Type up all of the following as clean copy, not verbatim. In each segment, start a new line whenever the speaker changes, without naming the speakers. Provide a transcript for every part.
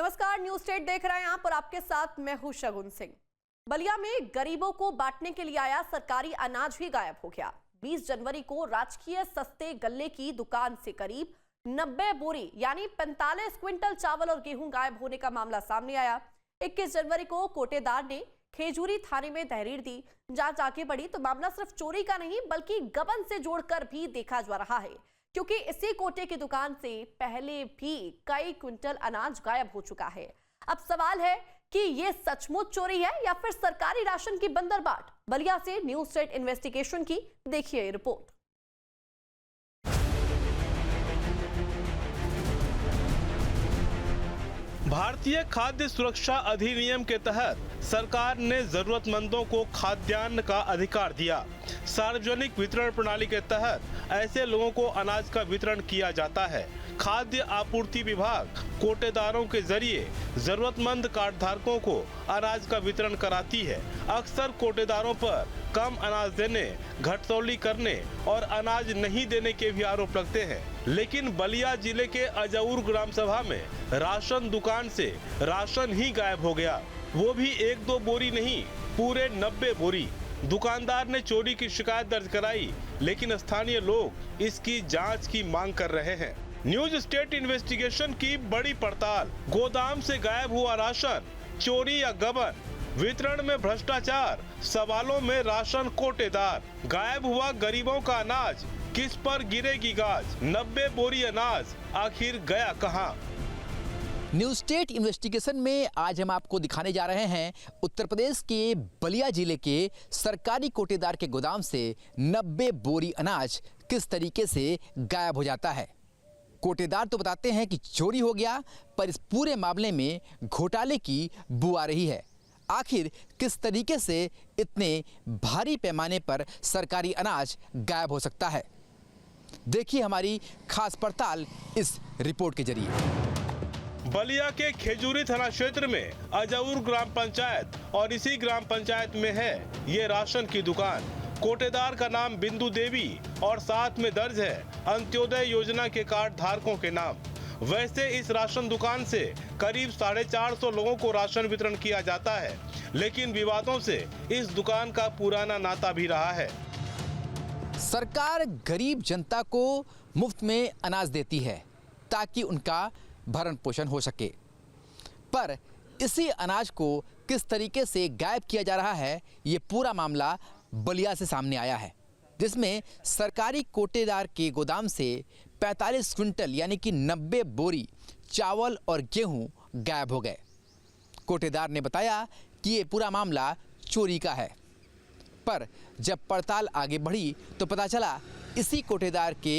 नमस्कार, news state देख रहे हैं आप और आपके साथ मैं हूं शगुन सिंह। बलिया में गरीबों को बांटने के लिए आया सरकारी अनाज भी गायब हो गया। 20 जनवरी को राजकीय सस्ते गल्ले की दुकान से करीब 90 बोरी यानी 45 क्विंटल चावल और गेहूं गायब होने का मामला सामने आया। 21 जनवरी को कोटेदार ने खेजूरी थाने में तहरीर दी। जांच आगे बढ़ी तो मामला सिर्फ चोरी का नहीं बल्कि गबन से जोड़कर भी देखा जा रहा है, क्योंकि इसी कोटे की दुकान से पहले भी कई क्विंटल अनाज गायब हो चुका है। अब सवाल है कि ये सचमुच चोरी है या फिर सरकारी राशन की बंदरबाट। बलिया से न्यूज स्टेट इन्वेस्टिगेशन की देखिए रिपोर्ट।
भारतीय खाद्य सुरक्षा अधिनियम के तहत सरकार ने जरूरतमंदों को खाद्यान्न का अधिकार दिया। सार्वजनिक वितरण प्रणाली के तहत ऐसे लोगों को अनाज का वितरण किया जाता है। खाद्य आपूर्ति विभाग कोटेदारों के जरिए जरूरतमंद कार्डधारकों को अनाज का वितरण कराती है। अक्सर कोटेदारों पर कम अनाज देने, घटतौली करने और अनाज नहीं देने के भी आरोप लगते हैं। लेकिन बलिया जिले के अजौर ग्राम सभा में राशन दुकान से राशन ही गायब हो गया, वो भी 1-2 बोरी नहीं, पूरे 90 बोरी। दुकानदार ने चोरी की शिकायत दर्ज कराई, लेकिन स्थानीय लोग इसकी जांच की मांग कर रहे हैं। न्यूज स्टेट इन्वेस्टिगेशन की बड़ी पड़ताल। गोदाम से गायब हुआ राशन, चोरी या गबन, वितरण में भ्रष्टाचार, सवालों में राशन कोटेदार, गायब हुआ गरीबों का अनाज, किस पर गिरेगी गाज, 90 बोरी अनाज आखिर गया कहां?
न्यूज स्टेट इन्वेस्टिगेशन में आज हम आपको दिखाने जा रहे हैं उत्तर प्रदेश के बलिया जिले के सरकारी कोटेदार के गोदाम से 90 बोरी अनाज किस तरीके से गायब हो जाता है। कोटेदार तो बताते हैं कि चोरी हो गया, पर इस पूरे मामले में घोटाले की बू आ रही है। आखिर किस तरीके से इतने भारी पैमाने पर सरकारी अनाज गायब हो सकता है, देखिए हमारी खास पड़ताल इस रिपोर्ट के जरिए।
बलिया के खेजूरी थाना क्षेत्र में अजौर ग्राम पंचायत और इसी ग्राम पंचायत में है ये राशन की दुकान। कोटेदार का नाम बिंदु देवी और साथ में दर्ज है अंत्योदय योजना के कार्ड धारकों के नाम। वैसे इस राशन दुकान से करीब 450 लोगों को राशन वितरण किया जाता है, लेकिन विवादों से इस दुकान का पुराना नाता भी रहा है।
सरकार गरीब जनता को मुफ्त में अनाज देती है ताकि उनका भरण पोषण हो सके, पर इसी अनाज को किस तरीके से गायब किया जा रहा है, ये पूरा मामला बलिया से सामने आया है, जिसमें सरकारी कोटेदार के गोदाम से 45 क्विंटल यानी कि 90 बोरी चावल और गेहूं गायब हो गए। कोटेदार ने बताया कि ये पूरा मामला चोरी का है, पर जब पड़ताल आगे बढ़ी तो पता चला इसी कोटेदार के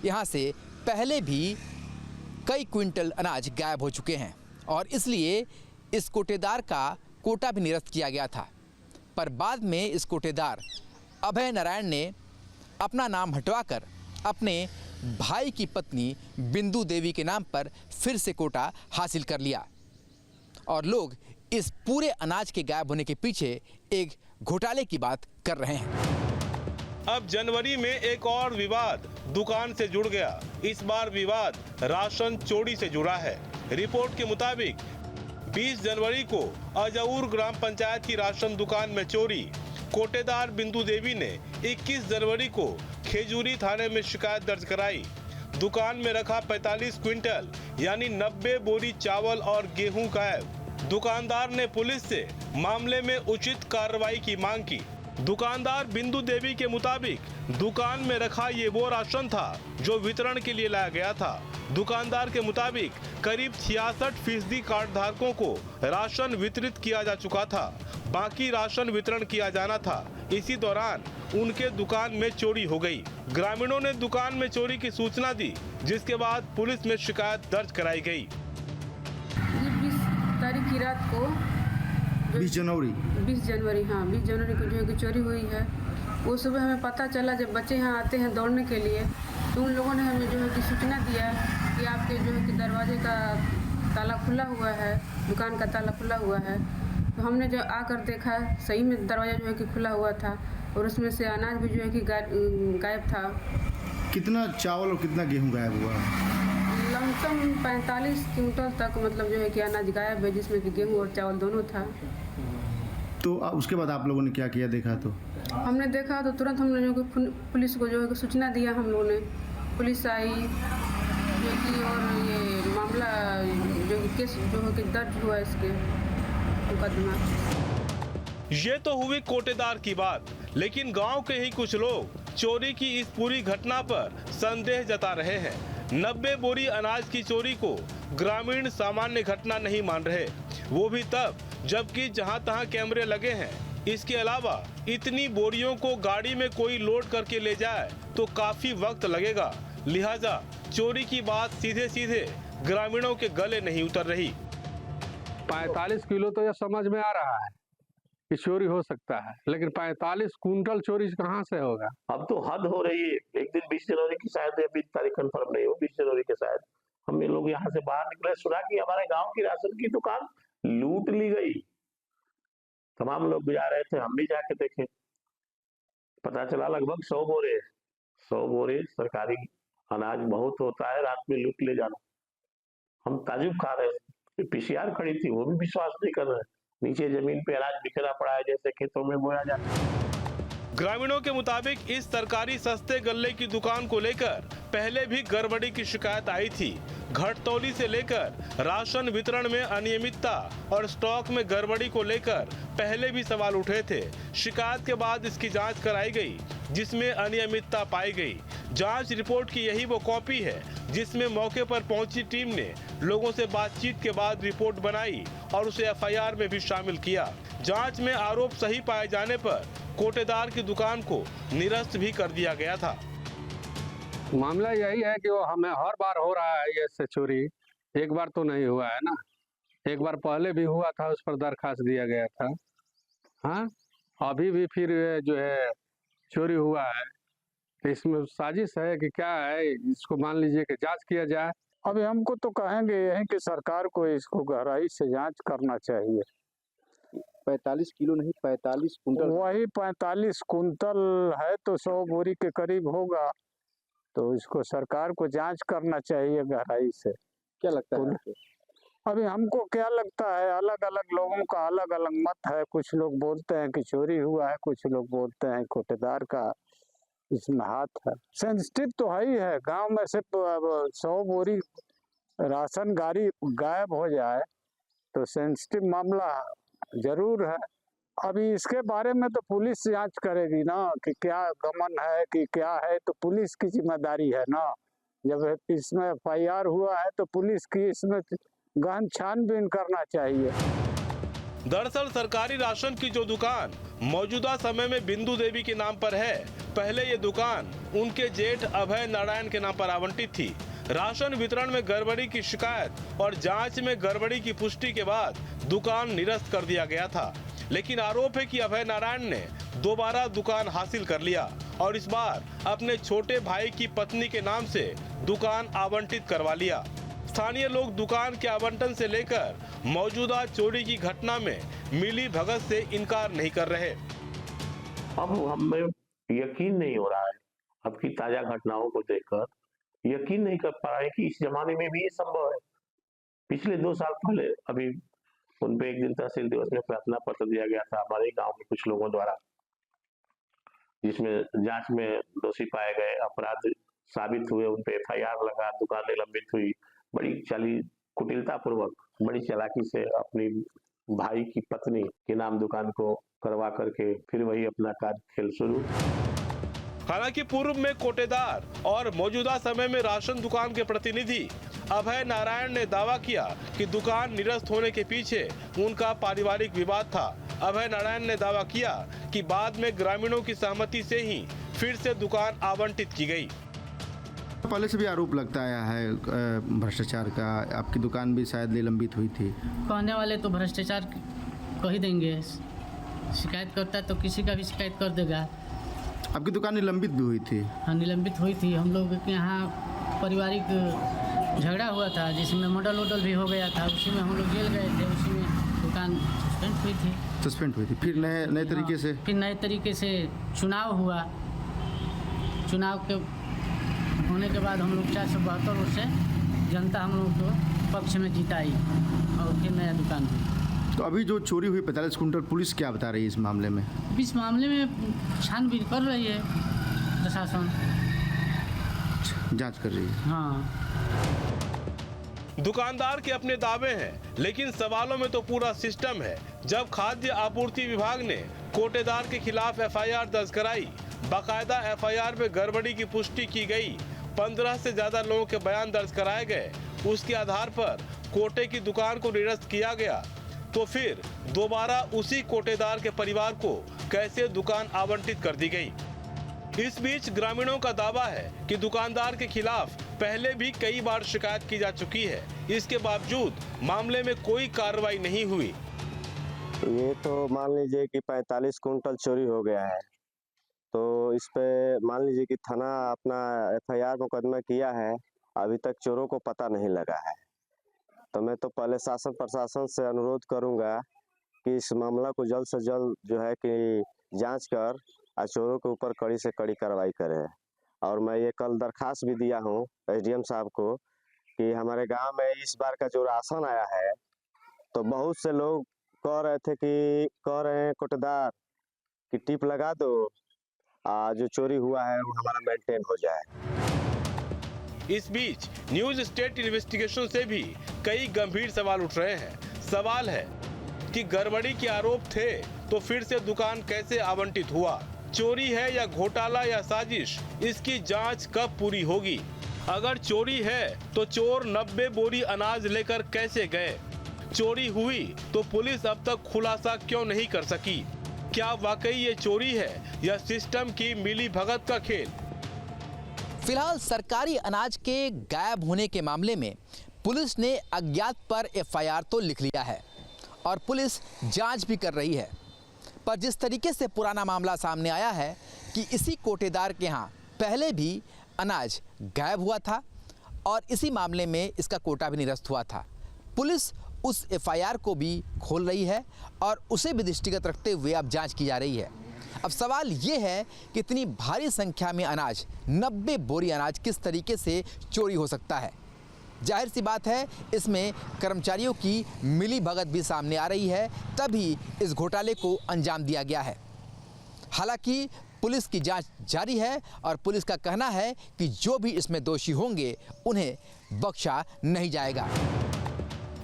यहाँ से पहले भी कई क्विंटल अनाज गायब हो चुके हैं और इसलिए इस कोटेदार का कोटा भी निरस्त किया गया था। पर बाद में इस कोटेदार अभय नारायण ने अपना नाम हटवाकर अपने भाई की पत्नी बिंदु देवी के नाम पर फिर से कोटा हासिल कर लिया और लोग इस पूरे अनाज के गायब होने के पीछे एक घोटाले की बात कर रहे हैं।
अब जनवरी में एक और विवाद दुकान से जुड़ गया। इस बार विवाद राशन चोरी से जुड़ा है। रिपोर्ट के मुताबिक 20 जनवरी को अजौर ग्राम पंचायत की राशन दुकान में चोरी। कोटेदार बिंदु देवी ने 21 जनवरी को खेजूरी थाने में शिकायत दर्ज कराई। दुकान में रखा 45 क्विंटल यानी 90 बोरी चावल और गेहूं गायब। दुकानदार ने पुलिस से मामले में उचित कार्रवाई की मांग की। दुकानदार बिंदु देवी के मुताबिक दुकान में रखा ये वो राशन था जो वितरण के लिए लाया गया था। दुकानदार के मुताबिक करीब 66% कार्ड धारकों को राशन वितरित किया जा चुका था, बाकी राशन वितरण किया जाना था। इसी दौरान उनके दुकान में चोरी हो गई। ग्रामीणों ने दुकान में चोरी की सूचना दी, जिसके बाद पुलिस में शिकायत दर्ज कराई गई।
20 तारीख की रात को 20 जनवरी हाँ 20 जनवरी को जो है कि चोरी हुई है। वो सुबह हमें पता चला जब बच्चे यहाँ आते हैं दौड़ने के लिए, तो उन लोगों ने हमें जो है कि सूचना दिया कि आपके जो है कि दरवाजे का ताला खुला हुआ है, दुकान का ताला खुला हुआ है। तो हमने जब आकर देखा सही में दरवाज़ा जो है कि खुला हुआ था और उसमें से अनाज भी जो है कि गायब था।
कितना चावल और कितना गेहूँ गायब हुआ?
लमसम 45 क्विंटल तक मतलब जो है कि अनाज गायब है, जिसमें कि गेहूँ और चावल दोनों था।
तो उसके बाद आप लोगों ने क्या किया, देखा तो?
हमने देखा तो तुरंत हम लोगों को पुलिस को जो है कि सूचना दिया। हम लोगों ने, पुलिस आई जो कि, और ये मामला जो कि केस जो है कि दर्ज हुआ इसके मुकदमा।
ये तो हुई कोटेदार की बात, लेकिन गांव के ही कुछ लोग चोरी की इस पूरी घटना पर संदेह जता रहे हैं। 90 बोरी अनाज की चोरी को ग्रामीण सामान्य घटना नहीं मान रहे, वो भी तब जबकि जहां तहां कैमरे लगे हैं। इसके अलावा इतनी बोरियों को गाड़ी में कोई लोड करके ले जाए तो काफी वक्त लगेगा, लिहाजा चोरी की बात सीधे सीधे ग्रामीणों के गले नहीं उतर रही।
45 किलो तो यह समझ में आ रहा है कि चोरी हो सकता है, लेकिन 45 कुंटल चोरी कहाँ से होगा?
अब तो हद हो रही है। एक दिन 20 जनवरी की शायद, अभी तारीख कंफर्म नहीं हो, 20 जनवरी के शायद हम ये लोग यहाँ से बाहर निकले, सुना कि हमारे गांव की राशन की दुकान लूट ली गई। तमाम लोग जा रहे थे, हम भी जाके देखे, पता चला लगभग 100 बोरे सरकारी अनाज बहुत होता है, रात में लूट ले जाना। हम ताजुब खा रहे थे, पीसीआर खड़ी थी, वो भी विश्वास नहीं कर रहे। नीचे जमीन पे अनाज बिखरा पड़ा है, जैसे खेतों में बोया जाता है।
ग्रामीणों के मुताबिक इस सरकारी सस्ते गल्ले की दुकान को लेकर पहले भी गड़बड़ी की शिकायत आई थी। घटतौली से लेकर राशन वितरण में अनियमितता और स्टॉक में गड़बड़ी को लेकर पहले भी सवाल उठे थे। शिकायत के बाद इसकी जांच कराई गई, जिसमें अनियमितता पाई गई। जांच रिपोर्ट की यही वो कॉपी है जिसमें मौके पर पहुंची टीम ने लोगों से बातचीत के बाद रिपोर्ट बनाई और उसे एफआईआर में भी शामिल किया। जांच में आरोप सही पाए जाने पर कोटेदार की दुकान को निरस्त भी कर दिया गया था।
मामला यही है कि वो हमें हर बार हो रहा है ये चोरी, एक बार तो नहीं हुआ है ना। एक बार पहले भी हुआ था, उस पर दरखास्त दिया गया था। हाँ, अभी भी फिर जो है चोरी हुआ है, तो इसमें साजिश है कि क्या है, इसको मान लीजिए कि जांच किया जाए।
अभी हमको तो कहेंगे यही कि सरकार को इसको गहराई से जांच करना चाहिए।
45 किलो नहीं, 45 कुंटल।
वही 45 कुंटल है तो 100 बोरी के करीब होगा, तो इसको सरकार को जांच करना चाहिए गहराई से।
क्या लगता है आपको?
अभी हमको क्या लगता है, अलग अलग लोगों का अलग अलग मत है। कुछ लोग बोलते हैं कि चोरी हुआ है, कुछ लोग बोलते हैं कोटेदार का इसमें हाथ है। सेंसिटिव तो है ही है, गांव में से 100 बोरी राशन गाड़ी गायब हो जाए तो सेंसिटिव मामला जरूर है। अभी इसके बारे में तो पुलिस जांच करेगी ना कि क्या गमन है कि क्या है, तो पुलिस की जिम्मेदारी है ना। जब इसमें एफआईआर हुआ है तो पुलिस की इसमें गहन छानबीन करना चाहिए।
दरअसल सरकारी राशन की जो दुकान मौजूदा समय में बिंदु देवी के नाम पर है, पहले ये दुकान उनके जेठ अभय नारायण के नाम पर आवंटित थी। राशन वितरण में गड़बड़ी की शिकायत और जांच में गड़बड़ी की पुष्टि के बाद दुकान निरस्त कर दिया गया था, लेकिन आरोप है कि अभय नारायण ने दोबारा दुकान हासिल कर लिया और इस बार अपने छोटे भाई की पत्नी के नाम से दुकान आवंटित करवा लिया। स्थानीय लोग दुकान के आवंटन से लेकर मौजूदा चोरी की घटना में मिली भगत से इनकार नहीं कर रहे।
अब हमें यकीन नहीं हो रहा है, अब की ताजा घटनाओं को देखकर यकीन नहीं कर पा रहे कि इस जमाने में भी ये संभव है। पिछले 2 साल पहले अभी उन पे एक दिन तहसील दिवस में प्रार्थना पत्र दिया गया था हमारे गांव के कुछ लोगों द्वारा, जिसमें जांच में दोषी पाए गए, अपराध साबित हुए, उन पे एफआईआर लगा, दुकान निलंबित हुई। बड़ी कुटिलता पूर्वक, बड़ी चालाकी से अपनी भाई की पत्नी के नाम दुकान को करवा करके फिर वही अपना कार्य खेल शुरू।
हालांकि पूर्व में कोटेदार और मौजूदा समय में राशन दुकान के प्रतिनिधि अभय नारायण ने दावा किया कि दुकान निरस्त होने के पीछे उनका पारिवारिक विवाद था। अभय नारायण ने दावा किया कि बाद में ग्रामीणों की सहमति से ही फिर से दुकान आवंटित की गई।
पहले से भी आरोप लगता आया है भ्रष्टाचार का, आपकी दुकान भी शायद निलंबित हुई थी।
कहने वाले तो भ्रष्टाचार कह ही देंगे, शिकायत करता है तो किसी का भी शिकायत कर देगा।
आपकी दुकान निलंबित भी हुई थी?
हाँ, निलंबित हुई थी। हम लोग के यहाँ पारिवारिक झगड़ा हुआ था जिसमें मॉडल वोडल भी हो गया था, उसी में हम लोग जेल गए थे, उसी में दुकान सस्पेंड हुई थी। फिर नए तरीके से फिर नए तरीके से चुनाव हुआ। चुनाव के होने के बाद हम लोग 472 से जनता हम लोग को पक्ष में जिताई और फिर नया दुकान हुई।
तो अभी जो चोरी हुई 45 कुंटल, पुलिस क्या बता रही है इस मामले में?
इस मामले में छानबीन कर रही है प्रशासन,
जांच कर रही है।
हाँ।
दुकानदार के अपने दावे हैं, लेकिन सवालों में तो पूरा सिस्टम है। जब खाद्य आपूर्ति विभाग ने कोटेदार के खिलाफ एफआईआर दर्ज कराई, बाकायदा एफआईआर में गड़बड़ी की पुष्टि की गई, 15 से ज्यादा लोगों के बयान दर्ज कराए गए, उसके आधार पर कोटे की दुकान को निरस्त किया गया, तो फिर दोबारा उसी कोटेदार के परिवार को कैसे दुकान आवंटित कर दी गई? इस बीच ग्रामीणों का दावा है कि दुकानदार के खिलाफ पहले भी कई बार शिकायत की जा चुकी है, इसके बावजूद मामले में कोई कार्रवाई नहीं हुई।
ये तो मान लीजिए कि 45 कुंटल चोरी हो गया है, तो इस पे मान लीजिए कि थाना अपना एफआईआर मुकदमा किया है, अभी तक चोरों को पता नहीं लगा है। तो मैं तो पहले शासन प्रशासन से अनुरोध करूंगा कि इस मामला को जल्द से जल्द जो है कि जांच कर और चोरों के ऊपर कड़ी से कड़ी कार्रवाई करें। और मैं ये कल दरखास्त भी दिया हूँ एसडीएम साहब को कि हमारे गांव में इस बार का जो राशन आया है, तो बहुत से लोग कह रहे हैं कोटेदार कि टिप लगा दो, जो चोरी हुआ है वो हमारा मेंटेन हो जाए।
इस बीच न्यूज स्टेट इन्वेस्टिगेशन से भी कई गंभीर सवाल उठ रहे हैं। सवाल है कि गड़बड़ी के आरोप थे तो फिर से दुकान कैसे आवंटित हुआ? चोरी है या घोटाला या साजिश, इसकी जांच कब पूरी होगी? अगर चोरी है तो चोर 90 बोरी अनाज लेकर कैसे गए? चोरी हुई तो पुलिस अब तक खुलासा क्यों नहीं कर सकी? क्या वाकई ये चोरी है या सिस्टम की मिली भगत का खेल?
फिलहाल सरकारी अनाज के गायब होने के मामले में पुलिस ने अज्ञात पर एफआईआर तो लिख लिया है और पुलिस जांच भी कर रही है, पर जिस तरीके से पुराना मामला सामने आया है कि इसी कोटेदार के यहाँ पहले भी अनाज गायब हुआ था और इसी मामले में इसका कोटा भी निरस्त हुआ था, पुलिस उस एफआईआर को भी खोल रही है और उसे भी दृष्टिगत रखते हुए अब जांच की जा रही है। अब सवाल ये है कि इतनी भारी संख्या में अनाज, 90 बोरी अनाज किस तरीके से चोरी हो सकता है? जाहिर सी बात है इसमें कर्मचारियों की मिली भगत भी सामने आ रही है, तभी इस घोटाले को अंजाम दिया गया है। हालांकि पुलिस की जांच जारी है और पुलिस का कहना है कि जो भी इसमें दोषी होंगे उन्हें बख्शा नहीं जाएगा।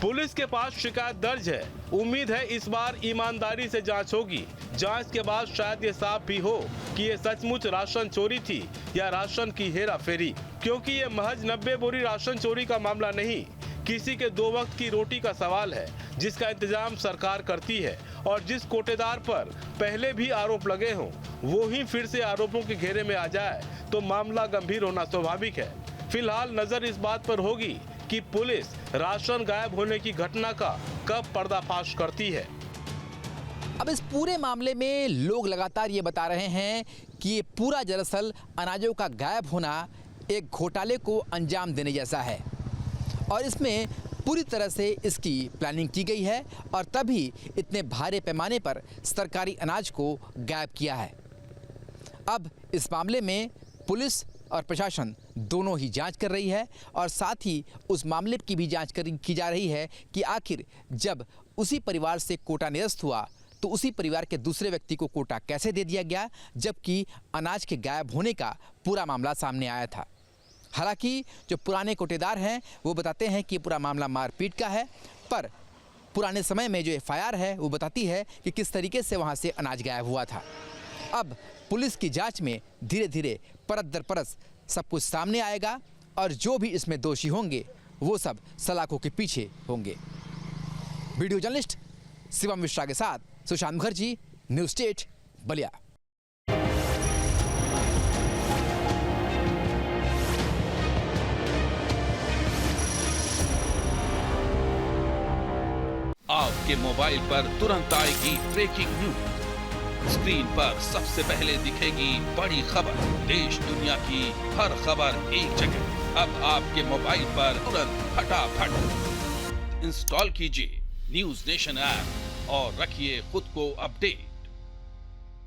पुलिस के पास शिकायत दर्ज है, उम्मीद है इस बार ईमानदारी से जांच होगी। जांच के बाद शायद ये साफ भी हो कि ये सचमुच राशन चोरी थी या राशन की हेरा फेरी, क्योंकि ये महज 90 बोरी राशन चोरी का मामला नहीं, किसी के 2 वक्त की रोटी का सवाल है, जिसका इंतजाम सरकार करती है और जिस कोटेदार पर पहले भी आरोप लगे हों वो ही फिर से आरोपों के घेरे में आ जाए तो मामला गंभीर होना स्वाभाविक है। फिलहाल नजर इस बात पर होगी कि पुलिस राशन गायब होने की घटना का कब पर्दाफाश करती है।
अब इस पूरे मामले में लोग लगातार ये बता रहे हैं कि ये पूरा दरअसल अनाजों का गायब होना एक घोटाले को अंजाम देने जैसा है और इसमें पूरी तरह से इसकी प्लानिंग की गई है और तभी इतने भारी पैमाने पर सरकारी अनाज को गायब किया है। अब इस मामले में पुलिस और प्रशासन दोनों ही जांच कर रही है और साथ ही उस मामले की भी जांच की जा रही है कि आखिर जब उसी परिवार से कोटा निरस्त हुआ तो उसी परिवार के दूसरे व्यक्ति को कोटा कैसे दे दिया गया, जबकि अनाज के गायब होने का पूरा मामला सामने आया था। हालांकि जो पुराने कोटेदार हैं वो बताते हैं कि पूरा मामला मारपीट का है, पर पुराने समय में जो एफआईआर है वो बताती है कि किस तरीके से वहाँ से अनाज गायब हुआ था। अब पुलिस की जांच में धीरे धीरे परत दर परत सब कुछ सामने आएगा और जो भी इसमें दोषी होंगे वो सब सलाखों के पीछे होंगे। वीडियो जर्नलिस्ट शिवम मिश्रा के साथ सुशांत मुखर्जी, न्यूज स्टेट, बलिया।
आपके मोबाइल पर तुरंत आएगी ब्रेकिंग न्यूज, स्क्रीन पर सबसे पहले दिखेगी बड़ी खबर, देश दुनिया की हर खबर एक जगह। अब आपके मोबाइल पर तुरंत फटाफट इंस्टॉल कीजिए न्यूज नेशन ऐप और रखिए खुद को अपडेट।